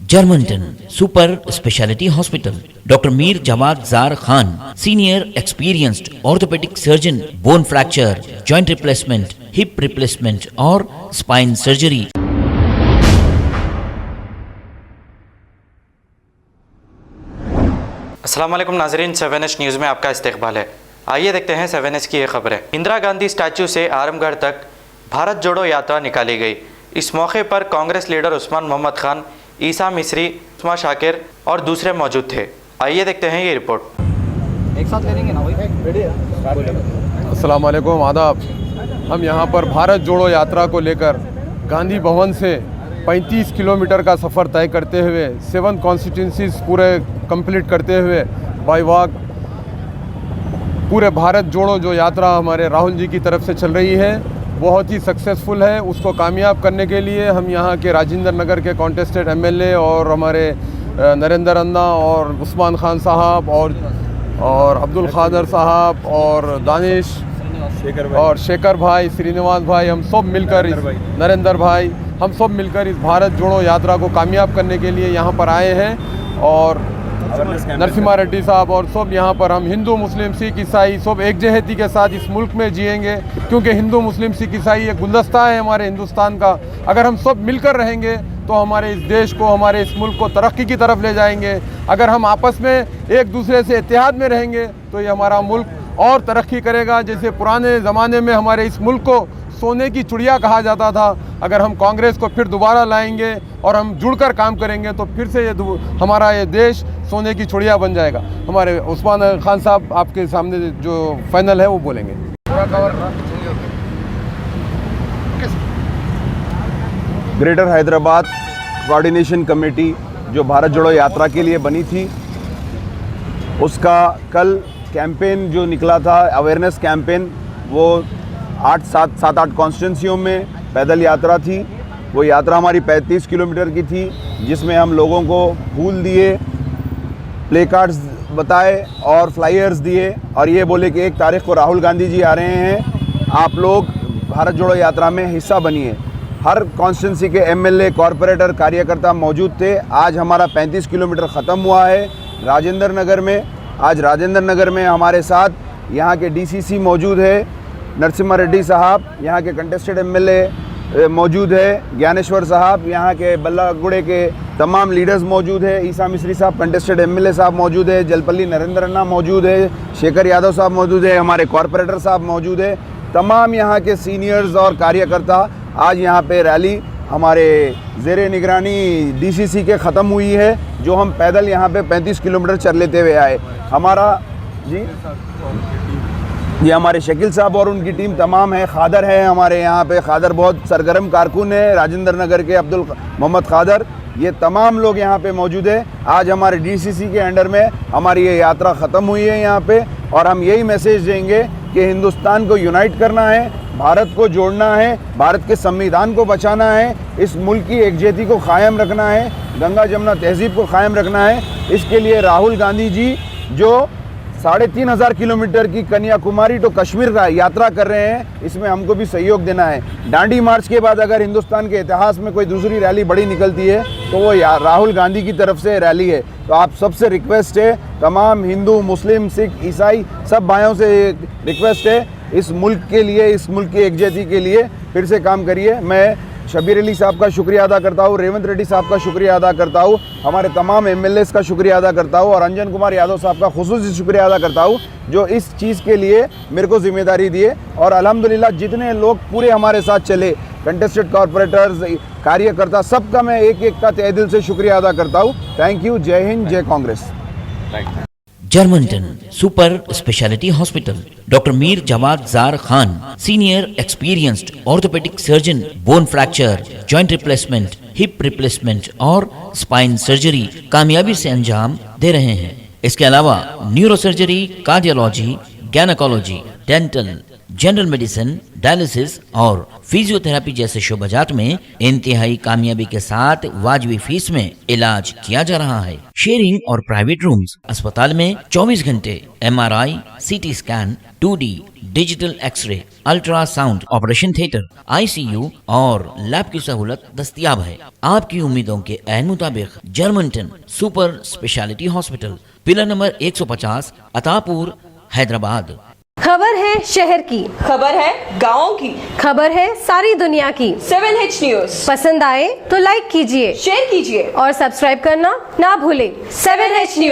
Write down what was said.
Germanton super speciality hospital, doctor Mir Jawad Zar Khan, senior experienced orthopaedic surgeon, bone fracture, joint replacement, hip replacement और spine surgery. अस्सलाम वालेकुम नाज़रीन, 7H news में आपका इस्तकबाल है। आइए देखते हैं 7H की ये खबरें। इंदिरा गांधी स्टैचू से आरामगढ़ तक भारत जोड़ो यात्रा निकाली गई। इस मौके पर कांग्रेस लीडर उस्मान मोहम्मद खान, ईसा मिस्री, उस्मा शाकिर और दूसरे मौजूद थे। आइए देखते हैं ये रिपोर्ट। एक साथ ले लेंगे ना भाई। अस्सलाम वालेकुम, आदाब। हम यहाँ पर भारत जोड़ो यात्रा को लेकर गांधी भवन से 35 किलोमीटर का सफ़र तय करते हुए 7 कॉन्स्टिट्यूंसीज पूरे कंप्लीट करते हुए बाई वॉक पूरे भारत जोड़ो जो यात्रा हमारे राहुल जी की तरफ से चल रही है बहुत ही सक्सेसफुल है। उसको कामयाब करने के लिए हम यहाँ के राजेंद्र नगर के कॉन्टेस्टेड एमएलए और हमारे नरेंद्र अन्ना और उस्मान खान साहब और अब्दुल खादर साहब और दानिश और शेखर भाई, श्रीनिवास भाई, हम सब मिलकर नरेंद्र भाई, हम सब मिलकर इस भारत जोड़ो यात्रा को कामयाब करने के लिए यहाँ पर आए हैं। और नरसिम्हा रेड्डी साहब और सब यहाँ पर हम हिंदू मुस्लिम सिख ईसाई सब एकजहती के साथ इस मुल्क में जिएंगे, क्योंकि हिंदू मुस्लिम सिख ईसाई एक गुलदस्ता है हमारे हिंदुस्तान का। अगर हम सब मिलकर रहेंगे तो हमारे इस देश को, हमारे इस मुल्क को तरक्की की तरफ ले जाएंगे। अगर हम आपस में एक दूसरे से इत्तेहाद में रहेंगे तो ये हमारा मुल्क और तरक्की करेगा। जैसे पुराने ज़माने में हमारे इस मुल्क को सोने की चिड़िया कहा जाता था, अगर हम कांग्रेस को फिर दोबारा लाएंगे और हम जुड़कर काम करेंगे तो फिर से हमारा ये देश सोने की चिड़िया बन जाएगा। हमारे उस्मान खान साहब आपके सामने जो फाइनल है वो बोलेंगे। ग्रेटर हैदराबाद कोऑर्डिनेशन कमेटी जो भारत जोड़ो यात्रा के लिए बनी थी, उसका कल कैंपेन जो निकला था, अवेयरनेस कैंपेन, वो 7-8 कॉन्स्टिट्यूंसियों में पैदल यात्रा थी। वो यात्रा हमारी 35 किलोमीटर की थी, जिसमें हम लोगों को फूल दिए, प्ले कार्ड्स बताए और फ्लायर्स दिए और ये बोले कि 1 तारीख को राहुल गांधी जी आ रहे हैं, आप लोग भारत जोड़ो यात्रा में हिस्सा बनिए। हर कॉन्स्टिट्यूंसी के एमएलए, कॉरपोरेटर, कार्यकर्ता मौजूद थे। आज हमारा 35 किलोमीटर ख़त्म हुआ है राजेंद्र नगर में। आज राजेंद्र नगर में हमारे साथ यहाँ के डीसीसी मौजूद है, नरसिम्हा रेड्डी साहब यहाँ के कंटेस्टेड एमएलए मौजूद है, ज्ञानेश्वर साहब यहाँ के बल्लागुड़े के तमाम लीडर्स मौजूद है, ईसा मिस्री साहब कंटेस्टेड एमएलए साहब मौजूद है, जलपल्ली नरेंद्र अन्ना मौजूद है, शेखर यादव साहब मौजूद है, हमारे कॉरपोरेटर साहब मौजूद है। तमाम यहाँ के सीनियर्स और कार्यकर्ता आज यहाँ पे रैली हमारे ज़ेरे निगरानी डीसीसी के ख़त्म हुई है, जो हम पैदल यहाँ पे 35 किलोमीटर चल लेते हुए आए। हमारा जी ये हमारे शकील साहब और उनकी टीम तमाम है, खादर है हमारे यहाँ पे, खादर बहुत सरगर्म कारकुन है, राजेंद्र नगर के अब्दुल मोहम्मद खादर, ये तमाम लोग यहाँ पे मौजूद है। आज हमारे डीसीसी के अंडर में हमारी ये यात्रा ख़त्म हुई है यहाँ पे, और हम यही मैसेज देंगे कि हिंदुस्तान को यूनाइट करना है, भारत को जोड़ना है, भारत के संविधान को बचाना है, इस मुल्क की एकजहती को कायम रखना है, गंगा जमुना तहजीब को कायम रखना है। इसके लिए राहुल गांधी जी जो 3500 किलोमीटर की कन्याकुमारी टू कश्मीर का यात्रा कर रहे हैं, इसमें हमको भी सहयोग देना है। दांडी मार्च के बाद अगर हिंदुस्तान के इतिहास में कोई दूसरी रैली बड़ी निकलती है तो वो राहुल गांधी की तरफ से रैली है। तो आप सबसे रिक्वेस्ट है, तमाम हिंदू, मुस्लिम, सिख, ईसाई सब भाइयों से रिक्वेस्ट है, इस मुल्क के लिए, इस मुल्क की एकजहती के लिए फिर से काम करिए। मैं शबीर अली साहब का शुक्रिया अदा करता हूँ, रेवंत रेड्डी साहब का शुक्रिया अदा करता हूँ, हमारे तमाम एमएलएस का शुक्रिया अदा करता हूँ और अंजन कुमार यादव साहब का खुसूसी शुक्रिया अदा करता हूँ जो इस चीज़ के लिए मेरे को जिम्मेदारी दिए। और अल्हम्दुलिल्लाह जितने लोग पूरे हमारे साथ चले, कंटेस्टेड कॉरपोरेटर्स, कार्यकर्ता, सबका मैं एक का तहे दिल से शुक्रिया अदा करता हूँ। Thank you. जय हिंद, जय Congress. Germanton super speciality hospital, doctor Mir Jawad Zar Khan, senior experienced orthopaedic surgeon, bone fracture, joint replacement, hip replacement और स्पाइन सर्जरी कामयाबी से अंजाम दे रहे हैं। इसके अलावा neuro surgery, cardiology, gynaecology, dental, general medicine, dialysis और फिजियोथेरेपी जैसे शोबाजात में इंतहाई कामयाबी के साथ वाजबी फीस में इलाज किया जा रहा है। शेयरिंग और प्राइवेट रूम्स। अस्पताल में 24 घंटे MRI, CT scan, 2D digital x ray, ultrasound, operation theatre, ICU और लैब की सहूलत दस्तयाब है। आपकी उम्मीदों के ऐन मुताबिक Germanton super speciality hospital, pillar number 150, Attapur, Hyderabad. खबर है शहर की, खबर है गाँव की, खबर है सारी दुनिया की। 7H न्यूज पसंद आए तो लाइक कीजिए, शेयर कीजिए और सब्सक्राइब करना ना भूलें। 7H news.